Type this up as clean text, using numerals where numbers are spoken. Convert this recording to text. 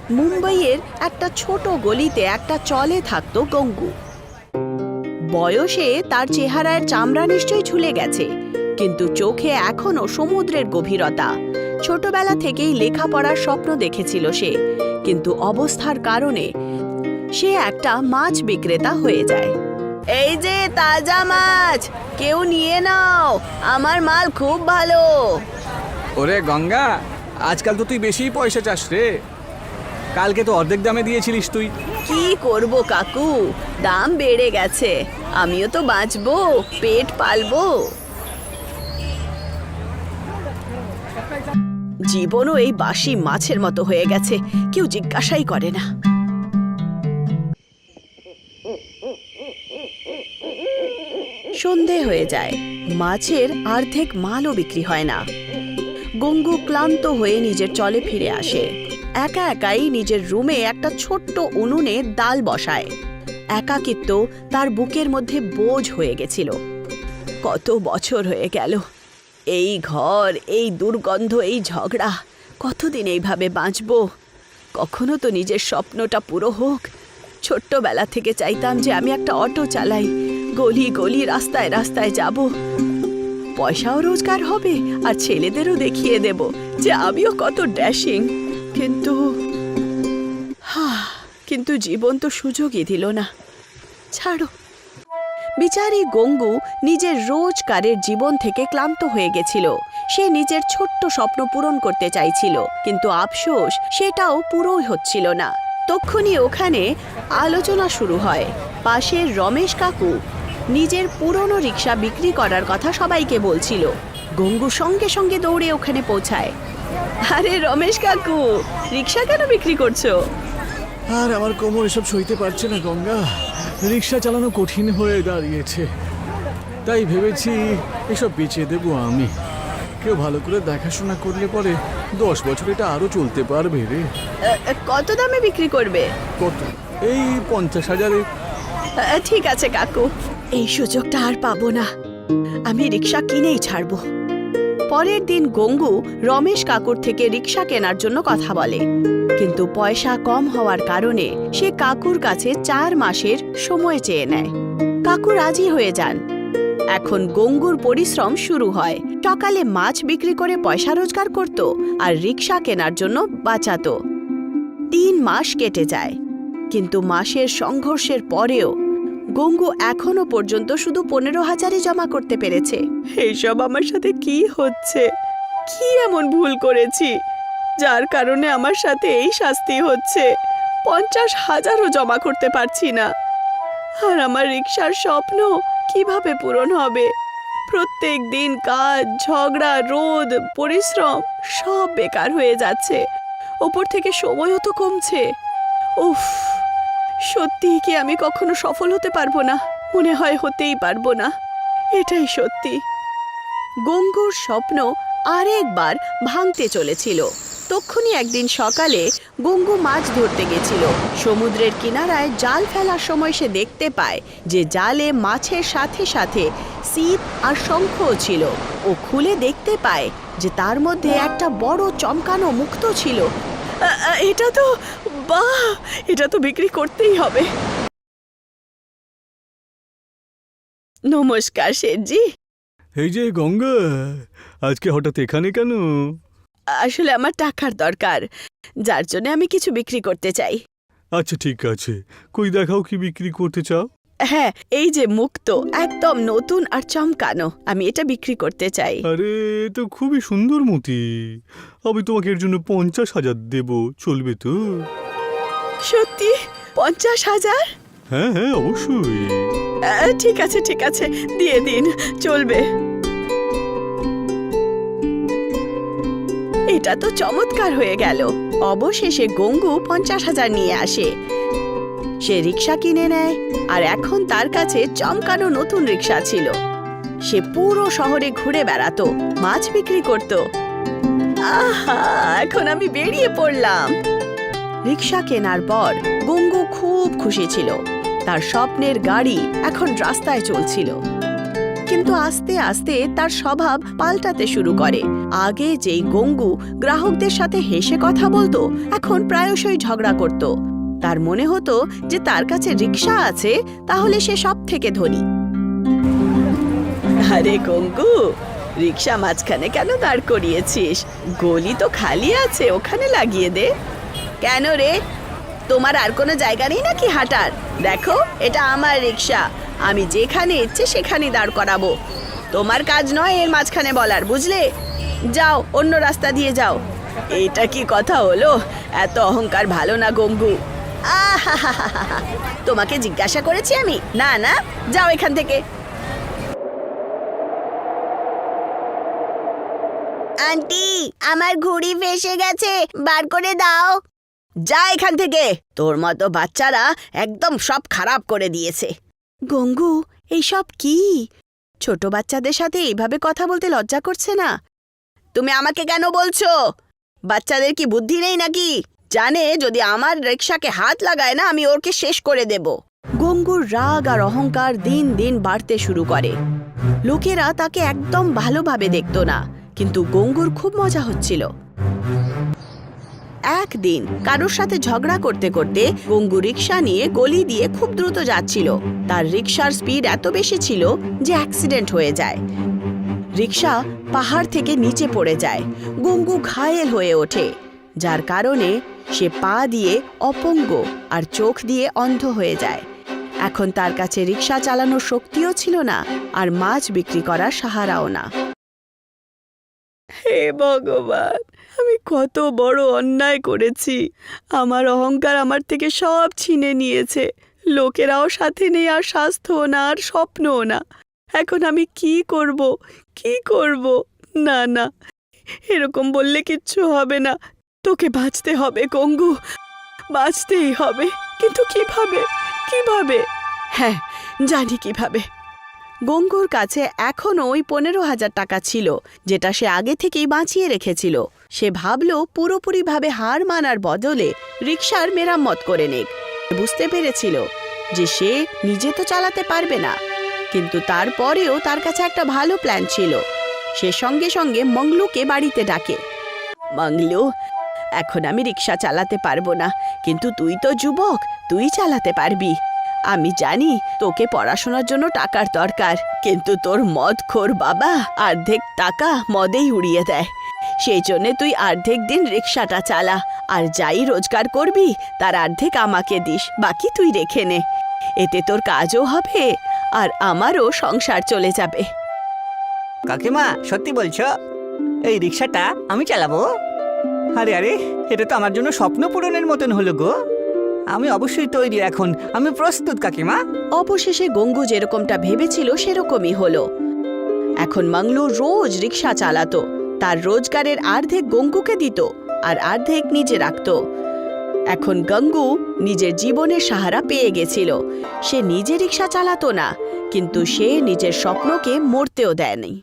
মুম্বাইয়ের একটা ছোট গলিতে একটা চলে থাকতো গঙ্গু। বয়সে তার চেহারার চামড়া নিশ্চয়ই ঝুলে গেছে, কিন্তু চোখে এখনো সমুদ্রের গভীরতা। ছোটবেলা থেকেই লেখাপড়ার স্বপ্ন দেখেছিল সে, কিন্তু অবস্থার কারণে সে একটা মাছ বিক্রেতা হয়ে যায়। এই যে তাজা মাছ, কেউ নিয়ে নাও, আমার মাল খুব ভালো। ওরে গঙ্গা, আজকাল তো তুই বেশি পয়সা চাস রে। কালকে তো অর্ধেক দামে দিয়েছিলিস তুই। কি করব কাকু, দাম বেড়ে গেছে, আমিও তো বাঁচবো, পেট পালবো। জীবনও এই বাসি মাছের মতো হয়ে গেছে, কেউ জিজ্ঞাসাই করে না। সন্ধে হয়ে যায়, মাছের অর্ধেক মালও বিক্রি হয় না। গঙ্গু ক্লান্ত হয়ে নিজের চলে ফিরে আসে। একা একাই নিজের রুমে একটা ছোট্ট উনুনে ডাল বসায়। একাকিত্ব তার বুকের মধ্যে বোঝ হয়ে গেছিল। কত বছর হয়ে গেল, এই ঘর, এই দুর্গন্ধ, এই ঝগড়া, কতদিন এইভাবে বাঁচবো? কখনো তো নিজের স্বপ্নটা পুরো হোক। ছোট্টবেলা থেকে চাইতাম যে আমি একটা অটো চালাই, গলি গলি রাস্তায় রাস্তায় যাব, পয়সাও রোজগার হবে আর ছেলেদেরও দেখিয়ে দেব যে আমিও কত ড্যাশিং। কিন্তু জীবন তো সুযোগই দিল না। ছাড়ো। বিচারী গঙ্গু নিজের রোজকারের জীবন থেকে ক্লান্ত হয়ে গেছিল। সে নিজের ছোট্ট স্বপ্ন পূরণ করতে চাইছিল, কিন্তু আফসোস সেটাও পুরোই হচ্ছিল না। তক্ষুনি ওখানে আলোচনা শুরু হয়। পাশের রমেশ কাকু নিজের পুরনো রিক্সা বিক্রি করার কথা সবাইকে বলছিল। গঙ্গু সঙ্গে সঙ্গে দৌড়ে ওখানে পৌঁছায়। আরে রমেশ কাকু, রিক্সা কেন বিক্রি করছো? আর আমার কোমর এসব সইতে পারছে না গঙ্গা, রিক্সা চালানো কঠিন হয়ে দাঁড়িয়েছে। তাই ভেবেছি এসব বেচে দেবো আমি। কেউ ভালো করে দেখাশোনা করলে পরে 10 বছর এটা আরো চলতে পারবে রে। কত দামে বিক্রি করবে? কত? এই 50,000-এ। ঠিক আছে কাকু, এই সুযোগটা আর পাবো না, আমি রিক্সা কিনেই ছাড়বো। পরের দিন গঙ্গু রমেশ কাকুর থেকে রিক্সা কেনার জন্য কথা বলে, কিন্তু পয়সা কম হওয়ার কারণে সে কাকুর কাছে 4 মাসের সময় চেয়ে নেয়। কাকু রাজি হয়ে যান। এখন গঙ্গুর পরিশ্রম শুরু হয়। সকালে মাছ বিক্রি করে পয়সা রোজগার করত আর রিক্সা কেনার জন্য বাঁচাতো। 3 মাস কেটে যায়, কিন্তু মাসের সংঘর্ষের পরেও গঙ্গু এখনো পর্যন্ত শুধু 15,000-ই জমা করতে পেরেছে। এইসব আমার সাথে কি হচ্ছে? কি এমন ভুল করেছি যার কারণে আমার সাথে এই শাস্তি হচ্ছে? 50,000-ও জমা করতে পারছি না। আর আমার রিক্সার স্বপ্ন কিভাবে পূরণ হবে? প্রত্যেক দিন কাজ, ঝগড়া, রোদ, পরিশ্রম সব বেকার হয়ে যাচ্ছে। ওপর থেকে সময়ও তো কমছে। উফ, সত্যি কি আমি কখনো সফল হতে পারবো না? মনে হয় হতেই পারবো না। এটাই সত্যি। গঙ্গুর স্বপ্ন আরেকবার ভাঙতে চলেছিল। তক্ষুনি একদিন সকালে গঙ্গু মাছ ধরতে গেছিল। সমুদ্রের কিনারায় জাল ফেলার সময় সে দেখতে পায় যে জালে মাছের সাথে সাথে ছিপ আর শঙ্খও ছিল। ও খুলে দেখতে পায় যে তার মধ্যে একটা বড় চমকানো মুক্ত ছিল। এটা তো বিক্রি করতেই হবে। নমস্কার শেঠজি। এই যে গঙ্গা, আজকে হঠাৎ এখানে কেন? আসলে আমার টাকার দরকার, যার জন্য আমি কিছু বিক্রি করতে চাই। আচ্ছা ঠিক আছে, কই দেখাও কি বিক্রি করতে চাও? হ্যাঁ, এই যে মুক্ত, একদম নতুন আর চমকানো, আমি এটা বিক্রি করতে চাই। আরে তো খুবই সুন্দর মতি, আমি তোমাকে এর জন্য 50,000 দেব, চলবে তো? সত্যি 50,000? হ্যাঁ হ্যাঁ অবশ্যই। ঠিক আছে ঠিক আছে, দিয়ে দিন, চলবে। এটা তো চমৎকার হয়ে গেল। অবশেষে গঙ্গু 50,000 নিয়ে আসে। সে রিক্সা কিনে নেয়, আর এখন তার কাছে চমকানো নতুন রিক্সা ছিল। সে পুরো শহরে ঘুরে বেড়াতো, মাছ বিক্রি করত। আহা, এখন আমি বেরিয়ে পড়লাম। রিক্সা কেনার পর গঙ্গু খুব খুশি ছিল। তার স্বপ্নের গাড়ি এখন রাস্তায় চলছিল। কিন্তু আস্তে আস্তে তার স্বভাব পাল্টাতে শুরু করে। আগে যেই গঙ্গু গ্রাহকদের সাথে হেসে কথা বলতো, এখন প্রায়শই ঝগড়া করত। তার মনে হতো যে তার কাছে রিক্সা আছে, তাহলে সে সব থেকে ধনী। আরে গঙ্গু, রিক্সা মাঝখানে কেন দাঁড় করিয়েছিস? গলি তো খালি আছে, ওখানে লাগিয়ে দে। কেন রে, তোমার আর কোনো জায়গা নেই নাকি হাঁটার? দেখো, এটা আমার রিক্সা, আমি যেখানে ইচ্ছে সেখানে দাঁড় করাবো। তোমার কাজ নয় এর মাঝখানে বলার, বুঝলে? যাও, অন্য রাস্তা দিয়ে যাও। এইটা কি কথা হলো? এত অহংকার ভালো না গঙ্গু। আহাহাহাহা, তোমাকে জিজ্ঞাসা করেছি আমি? না না, যাও এখান থেকে। আন্টি, আমার ঘুড়ি ফেসে গেছে, বার করে দাও। যা এখান থেকে, তোর মতো বাচ্চারা একদম সব খারাপ করে দিয়েছে। গঙ্গু, এইসব কি? ছোট বাচ্চাদের সাথে এইভাবে কথা বলতে লজ্জা করছে না? তুমি আমাকে কেন বলছো? বাচ্চাদের কি বুদ্ধি নেই নাকি? জানে যদি আমার রিকশাকে হাত লাগায় না, আমি ওকে শেষ করে দেব। গঙ্গুর রাগ আর অহংকার দিন দিন বাড়তে শুরু করে। লোকেরা তাকে একদম ভালোভাবে দেখতো না, কিন্তু গঙ্গুর খুব মজা হচ্ছিল। একদিন কারোর সাথে ঝগড়া করতে করতে গঙ্গু রিক্সা নিয়ে গলি দিয়ে খুব দ্রুত যাচ্ছিল। তার রিক্সার স্পিড এত বেশি ছিল যে অ্যাক্সিডেন্ট হয়ে যায়। রিক্সা পাহাড় থেকে নিচে পড়ে যায়। গঙ্গু ঘায়েল হয়ে ওঠে, যার কারণে সে পা দিয়ে অপঙ্গ আর চোখ দিয়ে অন্ধ হয়ে যায়। এখন তার কাছে রিক্সা চালানোর শক্তিও ছিল না, আর মাছ বিক্রি করার সাহারাও না। হে ভগবান, আমি কত বড় অন্যায় করেছি। আমার অহংকার আমার থেকে সব ছিনে নিয়েছে। লোকেরাও সাথে নেই, আর স্বাস্থ্যও না, আর স্বপ্নও না। এখন আমি কি করব? কি করব? না না, এরকম বললে কিচ্ছু হবে না। তোকে বাঁচতে হবে গঙ্গু, বাঁচতেই হবে। কিন্তু কিভাবে? কিভাবে? হ্যাঁ, জানি কিভাবে। গঙ্গুর কাছে এখনও ওই 15,000 টাকা ছিল, যেটা সে আগে থেকেই বাঁচিয়ে রেখেছিল। সে ভাবল পুরোপুরিভাবে হার মানার বদলে রিকশার মেরামত করে নেক। বুঝতে পেরেছিল যে সে নিজে তো চালাতে পারবে না, কিন্তু তারপরেও তার কাছে একটা ভালো প্ল্যান ছিল। সে সঙ্গে সঙ্গে মংলুকে বাড়িতে ডাকে। মংলু, এখন আমি রিকশা চালাতে পারবো না, কিন্তু তুই তো যুবক, তুই চালাতে পারবি। আমি জানি তোকে পড়াশোনার জন্য টাকার দরকার, কিন্তু তোর মদখোর বাবা অর্ধেক টাকা মদেই উড়িয়ে দেয়। সেই জন্যে তুই অর্ধেক দিন রিকশাটা চালা, আর যাই রোজগার করবি তার অর্ধেক আমাকে দিস, বাকি তুই রেখে নে। এতে তোর কাজও হবে আর আমারও সংসার চলে যাবে। কাকিমা, সত্যি বলছো? এই রিক্সাটা আমি চালাবো? আরে আরে, এটা তো আমার জন্য স্বপ্ন পূরণের মতন হলো গো। আমি অবশ্যই তৈরি, এখন আমি প্রস্তুত কাকিমা। অবশেষে গঙ্গু যেরকমটা ভেবেছিল সেরকমই হলো। এখন মংলু রোজ রিকশা চালাতো। তার রোজগারের অর্ধেক গঙ্গুকে দিত আর অর্ধেক নিজে রাখত। এখন গঙ্গু নিজের জীবনের সাহারা পেয়ে গেছিল। সে নিজে রিকশা চালাতো না, কিন্তু সে নিজের স্বপ্নকে মরতেও দেয়নি।